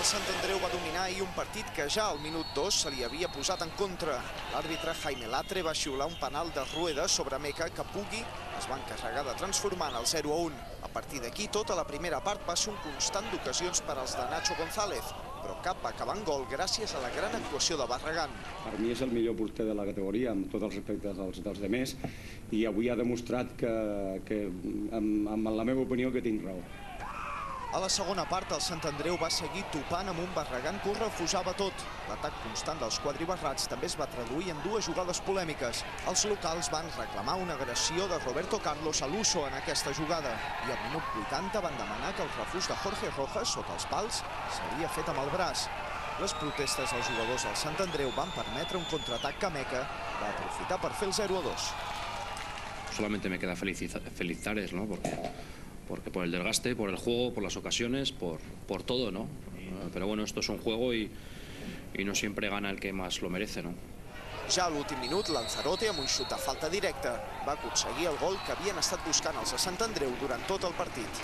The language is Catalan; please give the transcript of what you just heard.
Sant Andreu va dominar ahir un partit que ja al minut 2 se li havia posat en contra. L'àrbitre Jaime Latre va xiular un penal de Rueda sobre Meca que Pugui es va encarregar de transformar en el 0-1. A partir d'aquí, tota la primera part va ser un constant d'ocasions per als de Nacho González, però cap va acabar en gol gràcies a la gran actuació de Barragán. Per mi és el millor porter de la categoria, amb tots els respectes dels demés, i avui ha demostrat que en la meva opinió, que tinc raó. A la segona part, el Sant Andreu va seguir topant amb un Barragán que ho refusava tot. L'atac constant dels quadribarrats també es va traduir en dues jugades polèmiques. Els locals van reclamar una agressió de Roberto Carlos a l'Uso en aquesta jugada i al minut 80 van demanar que el refús de Jorge Rojas sota els pals s'havia fet amb el braç. Les protestes dels jugadors del Sant Andreu van permetre un contraatac que Meca va aprofitar per fer el 0-2. Solamente me queda felicitarles, ¿no? Porque por el desgaste, por el juego, por las ocasiones, por todo, ¿no? Pero bueno, esto es un juego y no siempre gana el que más lo merece, ¿no? Ja a l'últim minut, Lanzarote, amb un xut de falta directa, va aconseguir el gol que havien estat buscant els de Sant Andreu durant tot el partit.